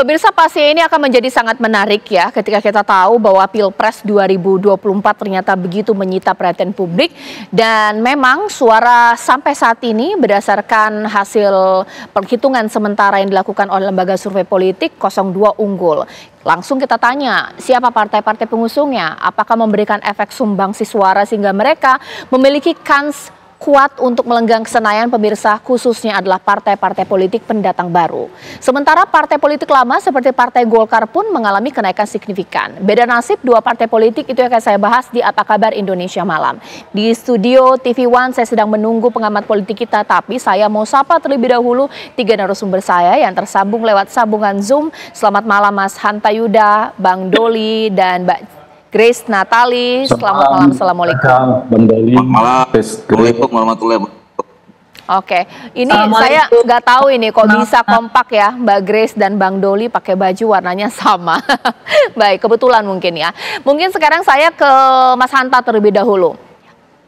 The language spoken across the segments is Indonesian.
Pemirsa, pasti ini akan menjadi sangat menarik ya ketika kita tahu bahwa Pilpres 2024 ternyata begitu menyita perhatian publik, dan memang suara sampai saat ini berdasarkan hasil perhitungan sementara yang dilakukan oleh lembaga survei politik 02 unggul. Langsung kita tanya siapa partai-partai pengusungnya, apakah memberikan efek sumbangsi suara sehingga mereka memiliki kans kuat untuk melenggang Senayan. Pemirsa, khususnya adalah partai-partai politik pendatang baru. Sementara partai politik lama seperti Partai Golkar pun mengalami kenaikan signifikan. Beda nasib dua partai politik itu yang akan saya bahas di Apa Kabar Indonesia Malam. Di studio TV One saya sedang menunggu pengamat politik kita, tapi saya mau sapa terlebih dahulu tiga narasumber saya yang tersambung lewat sambungan Zoom. Selamat malam Mas Hanta Yuda, Bang Doli, dan Mbak Grace Natali. Selamat malam. Assalamualaikum. Bang Doli. Selamat malam. Assalamualaikum warahmatullahi wabarakatuh. Oke, ini saya nggak tahu ini kok bisa kompak ya Mbak Grace dan Bang Doli pakai baju warnanya sama. Baik, kebetulan mungkin ya. Mungkin sekarang saya ke Mas Hanta terlebih dahulu.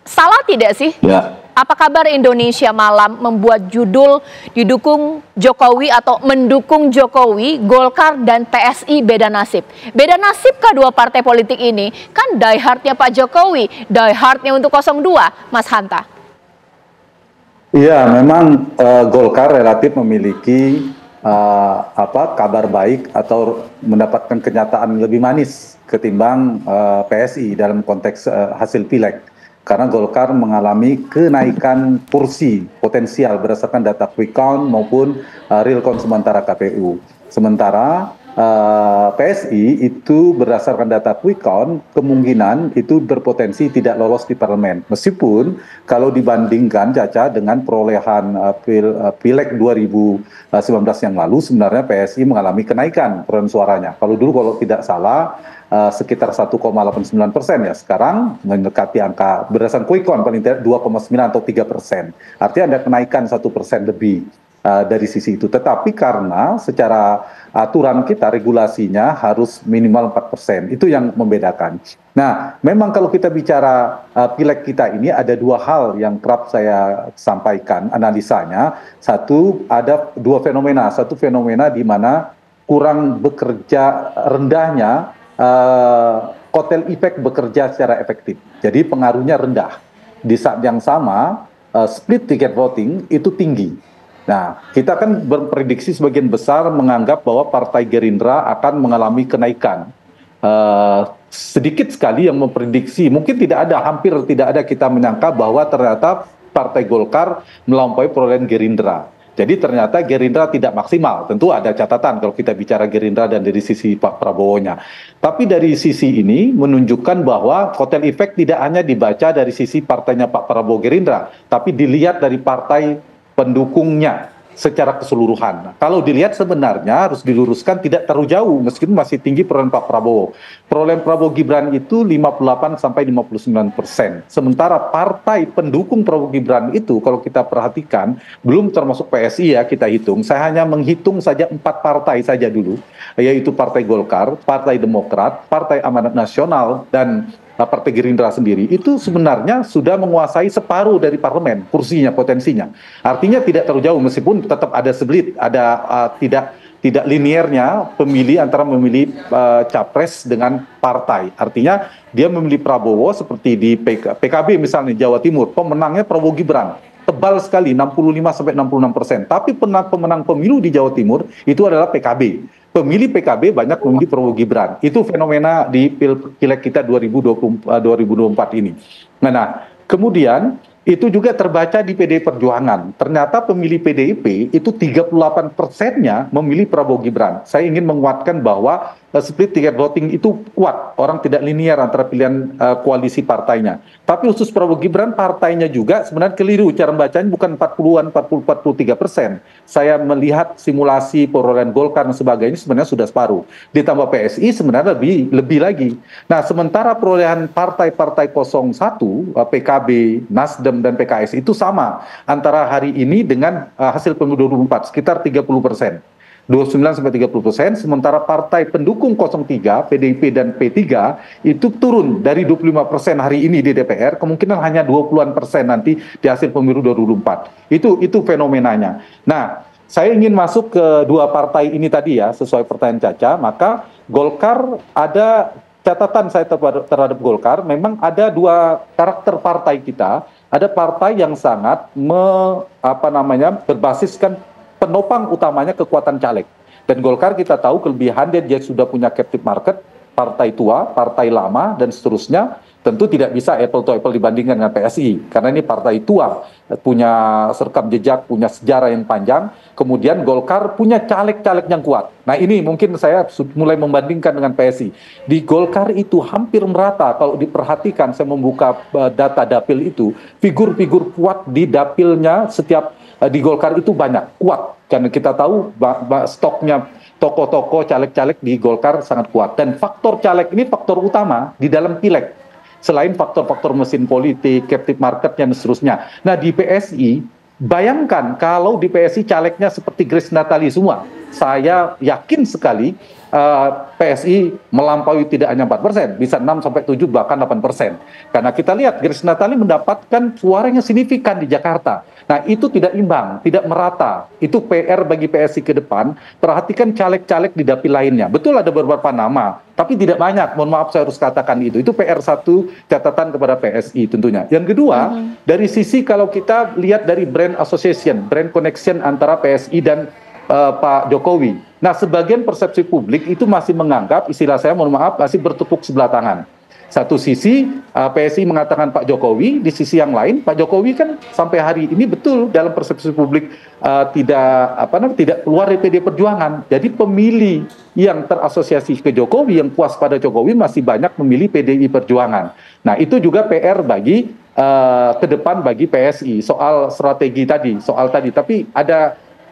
Salah tidak sih? Ya. Apa Kabar Indonesia Malam membuat judul didukung Jokowi atau mendukung Jokowi, Golkar dan PSI beda nasib? Beda nasib kah dua partai politik ini? Kan die hardnya Pak Jokowi, die hardnya untuk 02, Mas Hanta. Iya, memang Golkar relatif memiliki kabar baik atau mendapatkan kenyataan lebih manis ketimbang PSI dalam konteks hasil pileg. Karena Golkar mengalami kenaikan kursi potensial berdasarkan data quick count maupun real count sementara KPU. Sementara PSI itu berdasarkan data quick count kemungkinan itu berpotensi tidak lolos di parlemen. Meskipun kalau dibandingkan Caca dengan perolehan pileg 2019 yang lalu, sebenarnya PSI mengalami kenaikan perolehan suaranya. Kalau dulu kalau tidak salah sekitar 1,89% ya, sekarang mendekati angka berdasarkan quick count paling tidak 2,9 atau 3%. Artinya ada kenaikan 1% lebih dari sisi itu. Tetapi karena secara aturan kita regulasinya harus minimal 4%, itu yang membedakan. Nah, memang kalau kita bicara pileg kita ini ada dua hal yang kerap saya sampaikan analisanya. Satu, ada dua fenomena. Satu fenomena di mana kurang bekerja rendahnya kotel efek bekerja secara efektif. Jadi pengaruhnya rendah. Di saat yang sama, split ticket voting itu tinggi. Nah, kita kan berprediksi sebagian besar menganggap bahwa Partai Gerindra akan mengalami kenaikan. Sedikit sekali yang memprediksi, mungkin tidak ada, hampir tidak ada kita menyangka bahwa ternyata Partai Golkar melampaui perolehan Gerindra. Jadi ternyata Gerindra tidak maksimal. Tentu ada catatan kalau kita bicara Gerindra dan dari sisi Pak Prabowo-nya. Tapi dari sisi ini menunjukkan bahwa kotel efek tidak hanya dibaca dari sisi partainya Pak Prabowo Gerindra, tapi dilihat dari partai pendukungnya secara keseluruhan. Kalau dilihat sebenarnya harus diluruskan tidak terlalu jauh meskipun masih tinggi perolehan Pak Prabowo. Perolehan Prabowo Gibran itu 58 sampai 59%. Sementara partai pendukung Prabowo Gibran itu kalau kita perhatikan belum termasuk PSI ya kita hitung. Saya hanya menghitung saja 4 partai saja dulu, yaitu Partai Golkar, Partai Demokrat, Partai Amanat Nasional dan Partai Gerindra sendiri itu sebenarnya sudah menguasai separuh dari parlemen kursinya, potensinya. Artinya tidak terlalu jauh meskipun tetap ada split, ada tidak linearnya pemilih antara memilih capres dengan partai. Artinya dia memilih Prabowo seperti di PKB misalnya Jawa Timur, pemenangnya Prabowo Gibran. Tebal sekali 65 sampai 66%. Tapi pemenang pemilu di Jawa Timur itu adalah PKB. Pemilih PKB banyak memilih Prabowo Gibran. Itu fenomena di pileg kita 2024 ini. Nah, kemudian itu juga terbaca di PDI Perjuangan. Ternyata pemilih PDIP itu 38%-nya memilih Prabowo Gibran. Saya ingin menguatkan bahwa split ticket voting itu kuat. Orang tidak linear antara pilihan koalisi partainya. Tapi khusus Prabowo Gibran partainya juga sebenarnya keliru. Cara membacanya bukan 40-an, 43%. Saya melihat simulasi perolehan Golkar dan sebagainya sebenarnya sudah separuh. Ditambah PSI sebenarnya lebih lagi. Nah, sementara perolehan partai-partai 01, PKB, Nasdem dan PKS itu sama antara hari ini dengan hasil pemilu 2024 sekitar 30%. 29-30%, sementara partai pendukung 03, PDIP dan P3 itu turun dari 25% hari ini di DPR, kemungkinan hanya 20-an persen nanti di hasil pemilu 2024. Itu fenomenanya. Nah, saya ingin masuk ke dua partai ini tadi ya, sesuai pertanyaan Caca, maka Golkar ada catatan saya terhadap Golkar, memang ada dua karakter partai kita, ada partai yang sangat berbasiskan penopang utamanya kekuatan caleg. Dan Golkar kita tahu kelebihan dia sudah punya captive market, partai tua, partai lama, dan seterusnya. Tentu tidak bisa apple to apple dibandingkan dengan PSI, karena ini partai tua, punya rekam jejak, punya sejarah yang panjang. Kemudian Golkar punya caleg-caleg yang kuat. Nah ini mungkin saya mulai membandingkan dengan PSI. Di Golkar itu hampir merata, kalau diperhatikan, saya membuka data dapil itu, figur-figur kuat di dapilnya setiap di Golkar itu banyak, kuat. Karena kita tahu stoknya tokoh-tokoh caleg-caleg di Golkar sangat kuat. Dan faktor caleg ini faktor utama di dalam pileg. Selain faktor-faktor mesin politik, captive market, dan seterusnya. Nah di PSI, bayangkan kalau di PSI calegnya seperti Grace Natali semua. Saya yakin sekali PSI melampaui tidak hanya 4%, bisa 6-7 bahkan 8%. Karena kita lihat Grace Natali mendapatkan suaranya signifikan di Jakarta. Nah itu tidak imbang, tidak merata. Itu PR bagi PSI ke depan. Perhatikan caleg-caleg di dapil lainnya. Betul ada beberapa nama, tapi tidak banyak. Mohon maaf saya harus katakan itu. Itu PR satu, catatan kepada PSI tentunya. Yang kedua, dari sisi kalau kita lihat dari brand association, brand connection antara PSI dan Pak Jokowi. Nah, sebagian persepsi publik itu masih menganggap, istilah saya mohon maaf, masih bertepuk sebelah tangan. Satu sisi PSI mengatakan Pak Jokowi, di sisi yang lain Pak Jokowi kan sampai hari ini betul dalam persepsi publik tidak keluar dari PD Perjuangan. Jadi pemilih yang terasosiasi ke Jokowi, yang puas pada Jokowi masih banyak memilih PDI Perjuangan. Nah, itu juga PR bagi ke depan bagi PSI soal strategi tadi, tapi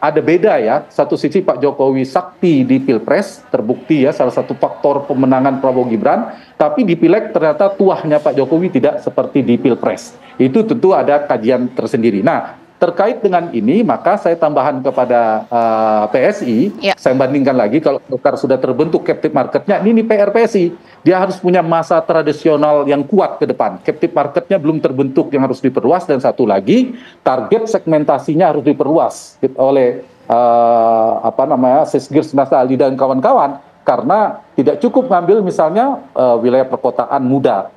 ada beda ya. Satu sisi Pak Jokowi sakti di Pilpres, terbukti ya salah satu faktor pemenangan Prabowo Gibran, tapi di Pileg ternyata tuahnya Pak Jokowi tidak seperti di Pilpres. Itu tentu ada kajian tersendiri. Nah, terkait dengan ini maka saya tambahan kepada PSI, saya bandingkan lagi kalau Golkar sudah terbentuk captive marketnya, ini PR PSI. Dia harus punya masa tradisional yang kuat ke depan. Captive marketnya belum terbentuk, yang harus diperluas. Dan satu lagi, target segmentasinya harus diperluas oleh Sesgir Senasali dan kawan-kawan. Karena tidak cukup ngambil misalnya wilayah perkotaan muda.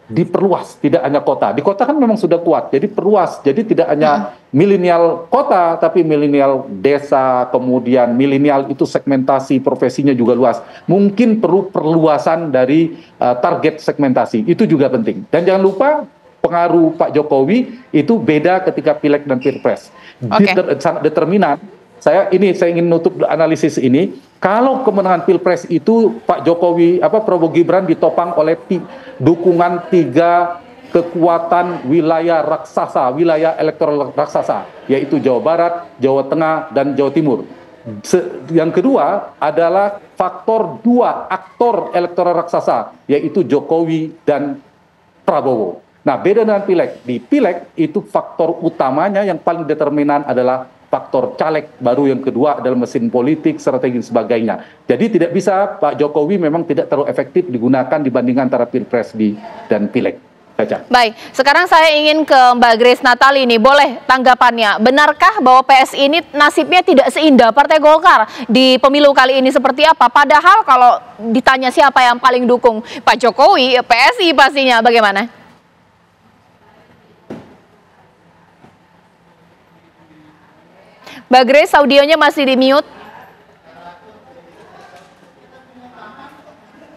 Diperluas, tidak hanya kota. Di kota kan memang sudah kuat, jadi perluas. Jadi tidak hanya milenial kota, tapi milenial desa, kemudian milenial itu segmentasi profesinya juga luas. Mungkin perlu perluasan dari target segmentasi, itu juga penting. Dan jangan lupa pengaruh Pak Jokowi itu beda ketika Pileg dan Pilpres. Sangat determinan. Saya ingin nutup analisis ini. Kalau kemenangan Pilpres itu Pak Jokowi, Prabowo Gibran ditopang oleh dukungan 3 kekuatan wilayah raksasa, wilayah elektoral raksasa, yaitu Jawa Barat, Jawa Tengah, dan Jawa Timur. Yang kedua adalah faktor 2 aktor elektoral raksasa, yaitu Jokowi dan Prabowo. Nah, beda dengan Pileg. Di Pileg itu faktor utamanya yang paling determinan adalah faktor caleg, baru yang kedua adalah mesin politik, strategi dan sebagainya. Jadi tidak bisa Pak Jokowi memang tidak terlalu efektif digunakan dibandingkan antara Pilpres dan Pileg. Baik, sekarang saya ingin ke Mbak Grace Natali nih, boleh tanggapannya. Benarkah bahwa PSI ini nasibnya tidak seindah Partai Golkar di pemilu kali ini seperti apa? Padahal kalau ditanya siapa yang paling dukung Pak Jokowi, PSI pastinya, bagaimana? Mbak Grace, audionya masih di mute.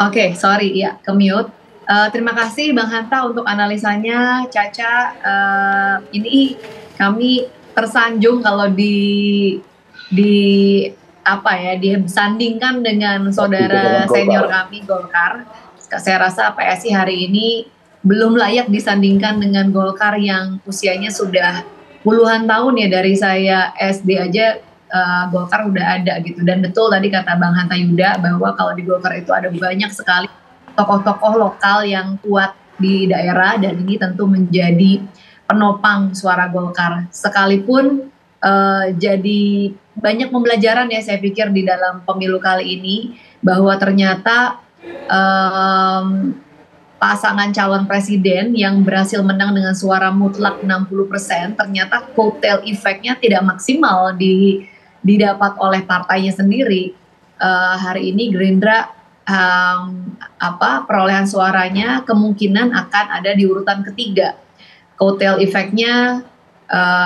Oke, sorry ya, ke mute. Terima kasih Bang Hanta untuk analisanya. Caca, ini kami tersanjung kalau disandingkan dengan saudara senior kami Golkar. Saya rasa PSI hari ini belum layak disandingkan dengan Golkar yang usianya sudah puluhan tahun ya, dari saya SD aja Golkar udah ada gitu. Dan betul tadi kata Bang Hanta Yuda bahwa kalau di Golkar itu ada banyak sekali tokoh-tokoh lokal yang kuat di daerah, dan ini tentu menjadi penopang suara Golkar. Sekalipun jadi banyak pembelajaran ya saya pikir di dalam pemilu kali ini, bahwa ternyata pasangan calon presiden yang berhasil menang dengan suara mutlak 60%, ternyata kotel efeknya tidak maksimal di didapat oleh partainya sendiri, hari ini Gerindra perolehan suaranya kemungkinan akan ada di urutan ketiga. Kotel efeknya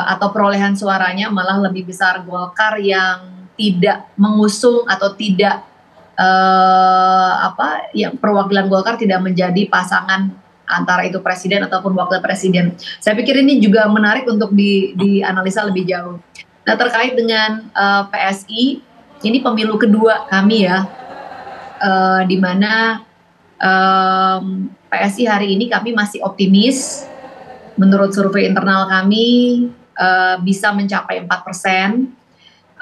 atau perolehan suaranya malah lebih besar Golkar yang tidak mengusung atau tidak yang perwakilan Golkar tidak menjadi pasangan antara itu presiden ataupun wakil presiden. Saya pikir ini juga menarik untuk dianalisa lebih jauh. Nah, terkait dengan PSI, ini pemilu kedua kami ya, di mana PSI hari ini kami masih optimis. Menurut survei internal kami bisa mencapai 4%.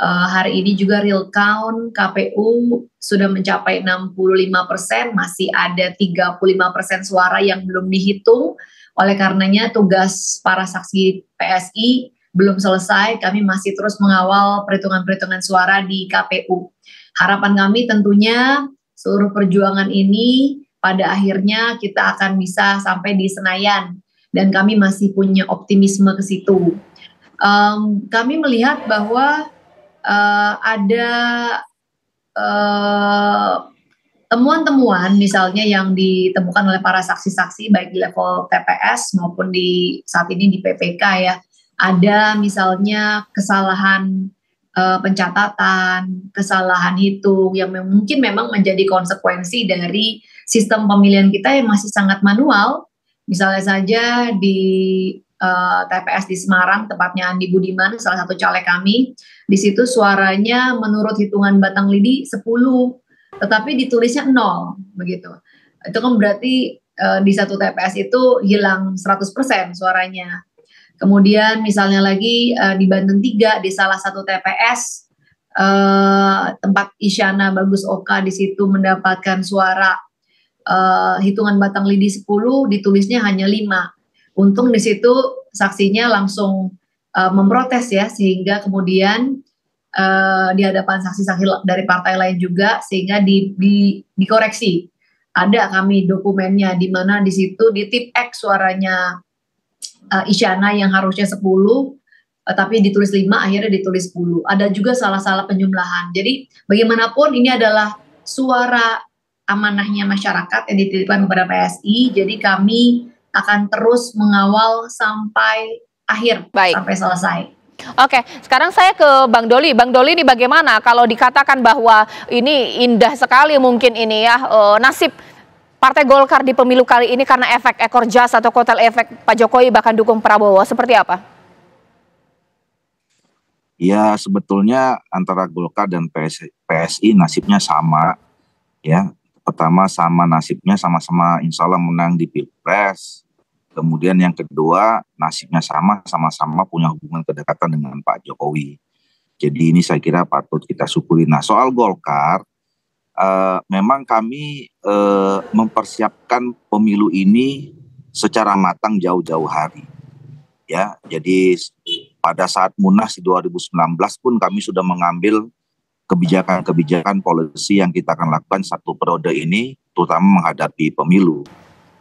Hari ini juga real count KPU sudah mencapai 65%, masih ada 35% suara yang belum dihitung. Oleh karenanya tugas para saksi PSI belum selesai, kami masih terus mengawal perhitungan-perhitungan suara di KPU. Harapan kami tentunya seluruh perjuangan ini pada akhirnya kita akan bisa sampai di Senayan, dan kami masih punya optimisme ke situ. Kami melihat bahwa ada temuan-temuan misalnya yang ditemukan oleh para saksi-saksi baik di level TPS maupun di saat ini di PPK ya. Ada misalnya kesalahan pencatatan, kesalahan hitung yang mungkin memang menjadi konsekuensi dari sistem pemilihan kita yang masih sangat manual. Misalnya saja di TPS di Semarang, tepatnya Andi Budiman, salah satu caleg kami, di situ suaranya menurut hitungan batang lidi 10, tetapi ditulisnya 0, begitu. Itu kan berarti di satu TPS itu hilang 100% suaranya. Kemudian misalnya lagi di Banten 3, di salah satu TPS, tempat Isyana Bagus Oka di situ mendapatkan suara hitungan batang lidi 10, ditulisnya hanya 5. Untung di situ saksinya langsung memprotes ya, sehingga kemudian di hadapan saksi-saksi dari partai lain juga, sehingga dikoreksi. Ada kami dokumennya di mana di situ di tip X suaranya Isyana yang harusnya 10, tapi ditulis 5, akhirnya ditulis 10. Ada juga salah-salah penjumlahan. Jadi bagaimanapun ini adalah suara amanahnya masyarakat yang dititipkan kepada PSI. Jadi kami akan terus mengawal sampai akhir, sampai selesai. Oke, sekarang saya ke Bang Doli. Bang Doli, ini bagaimana kalau dikatakan bahwa ini indah sekali mungkin ini ya nasib Partai Golkar di pemilu kali ini karena efek ekor jas atau kotel efek Pak Jokowi bahkan dukung Prabowo, seperti apa? Ya, sebetulnya antara Golkar dan PSI nasibnya sama ya. Pertama sama nasibnya, sama-sama insya Allah menang di Pilpres. Kemudian yang kedua, nasibnya sama-sama punya hubungan kedekatan dengan Pak Jokowi. Jadi ini saya kira patut kita syukuri. Nah, soal Golkar, memang kami mempersiapkan pemilu ini secara matang jauh-jauh hari. Ya, jadi pada saat Munas di 2019 pun kami sudah mengambil kebijakan-kebijakan polisi yang kita akan lakukan satu periode ini, terutama menghadapi pemilu.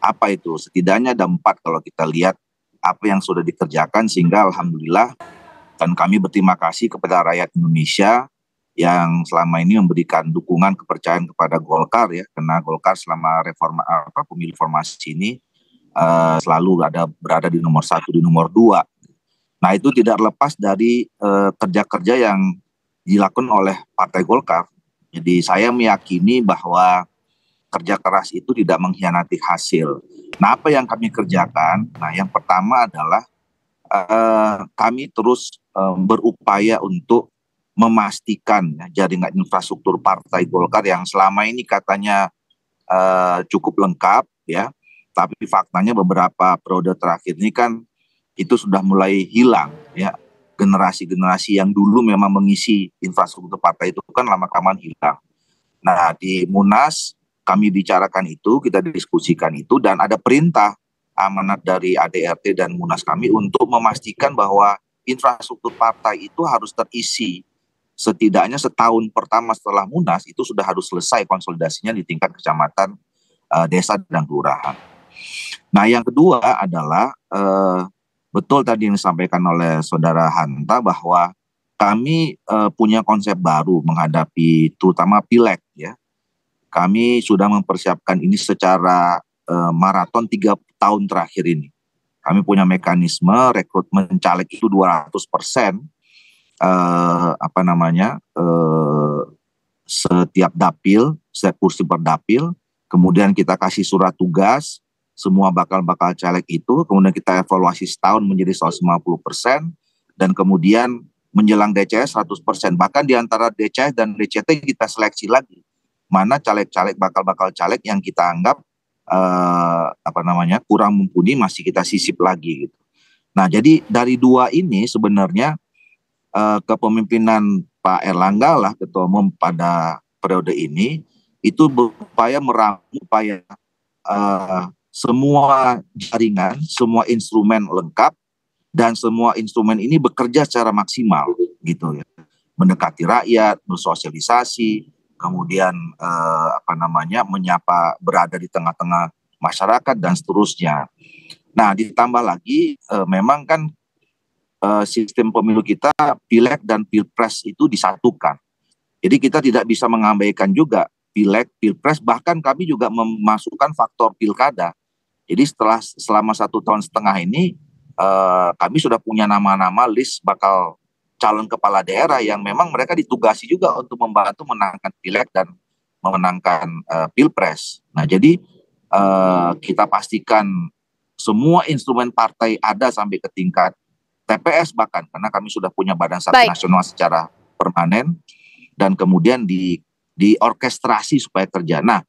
Apa itu? Setidaknya ada 4 kalau kita lihat apa yang sudah dikerjakan, sehingga alhamdulillah dan kami berterima kasih kepada rakyat Indonesia yang selama ini memberikan dukungan kepercayaan kepada Golkar ya, karena Golkar selama pemilu reformasi ini selalu berada di nomor 1, di nomor 2. Nah, itu tidak lepas dari kerja-kerja yang dilakukan oleh Partai Golkar. Jadi saya meyakini bahwa kerja keras itu tidak mengkhianati hasil. Nah, apa yang kami kerjakan? Nah, yang pertama adalah kami terus berupaya untuk memastikan jaringan infrastruktur Partai Golkar yang selama ini katanya cukup lengkap ya, tapi faktanya beberapa periode terakhir ini kan itu sudah mulai hilang ya. Generasi-generasi yang dulu memang mengisi infrastruktur partai itu kan lama-kelamaan hilang. Nah, di Munas kami bicarakan itu, kita diskusikan itu, dan ada perintah amanat dari ADRT dan Munas kami untuk memastikan bahwa infrastruktur partai itu harus terisi setidaknya setahun pertama setelah Munas itu sudah harus selesai konsolidasinya di tingkat kecamatan, desa dan kelurahan. Nah, yang kedua adalah betul tadi yang disampaikan oleh Saudara Hanta bahwa kami punya konsep baru menghadapi terutama pileg ya. Kami sudah mempersiapkan ini secara maraton 3 tahun terakhir ini. Kami punya mekanisme rekrutmen caleg itu 200%, setiap dapil, setiap kursi per dapil. Kemudian kita kasih surat tugas semua bakal caleg itu, kemudian kita evaluasi setahun menjadi 150%, dan kemudian menjelang DCS 100%. Bahkan di antara DCS dan DCT kita seleksi lagi mana caleg-caleg bakal caleg yang kita anggap kurang mumpuni, masih kita sisip lagi gitu. Nah, jadi dari dua ini sebenarnya kepemimpinan Pak Erlangga lah Ketua Umum pada periode ini itu berupaya meramu semua jaringan, semua instrumen lengkap, dan semua instrumen ini bekerja secara maksimal gitu ya. Mendekati rakyat, bersosialisasi, kemudian menyapa, berada di tengah-tengah masyarakat dan seterusnya. Nah, ditambah lagi memang kan sistem pemilu kita pileg dan pilpres itu disatukan. Jadi kita tidak bisa mengabaikan juga pileg, pilpres, bahkan kami juga memasukkan faktor pilkada. Jadi selama 1,5 tahun ini kami sudah punya nama-nama list bakal calon kepala daerah yang memang mereka ditugasi juga untuk membantu menangkan pileg dan memenangkan pilpres. Nah, jadi kita pastikan semua instrumen partai ada sampai ke tingkat TPS bahkan, karena kami sudah punya badan satu nasional secara permanen, dan kemudian diorkestrasi supaya kerja. Nah,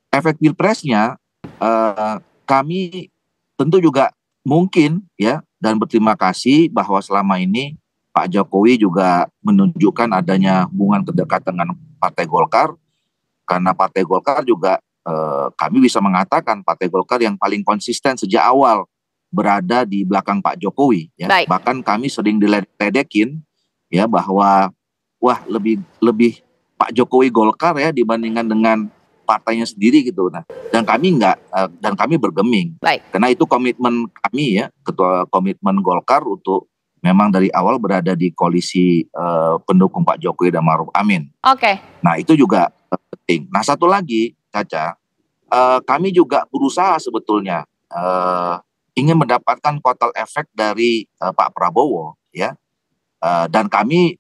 efek pilpresnya kami tentu juga mungkin ya, dan berterima kasih bahwa selama ini Pak Jokowi juga menunjukkan adanya hubungan kedekatan dengan Partai Golkar, karena Partai Golkar juga kami bisa mengatakan Partai Golkar yang paling konsisten sejak awal berada di belakang Pak Jokowi ya. Bahkan kami sering diledekin ya bahwa wah lebih Pak Jokowi Golkar ya dibandingkan dengan partainya sendiri gitu. Nah, dan kami enggak, dan kami bergeming. Karena itu komitmen kami ya, ketua komitmen Golkar untuk memang dari awal berada di koalisi pendukung Pak Jokowi dan Maruf Amin. Nah, itu juga penting. Nah, satu lagi Caca, kami juga berusaha sebetulnya ingin mendapatkan kotel efek dari Pak Prabowo ya, dan kami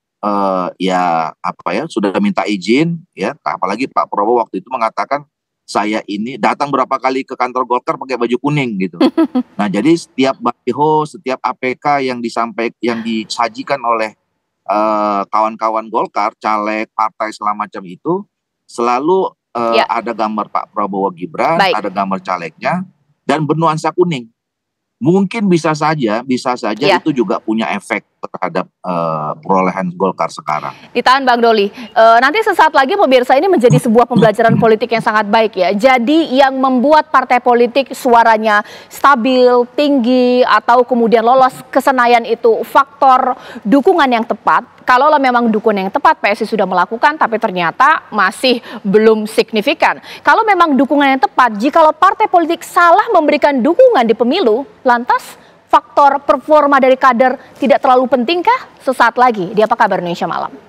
sudah minta izin ya, apalagi Pak Prabowo waktu itu mengatakan saya ini datang berapa kali ke kantor Golkar pakai baju kuning gitu. Nah, jadi setiap baliho, setiap APK yang disajikan oleh kawan-kawan Golkar, caleg, partai segala macam itu selalu ada gambar Pak Prabowo Gibran, ada gambar calegnya dan bernuansa kuning. Mungkin bisa saja itu juga punya efek terhadap perolehan Golkar sekarang. Ditahan Bang Doli. Nanti sesaat lagi pemirsa, ini menjadi sebuah pembelajaran politik yang sangat baik ya. Jadi yang membuat partai politik suaranya stabil, tinggi, atau kemudian lolos ke Senayan itu faktor dukungan yang tepat. Kalau memang dukungan yang tepat PSI sudah melakukan, tapi ternyata masih belum signifikan. Kalau memang dukungan yang tepat, jikalau partai politik salah memberikan dukungan di pemilu, lantas faktor performa dari kader tidak terlalu pentingkah? Sesaat lagi di Apa Kabar Indonesia Malam.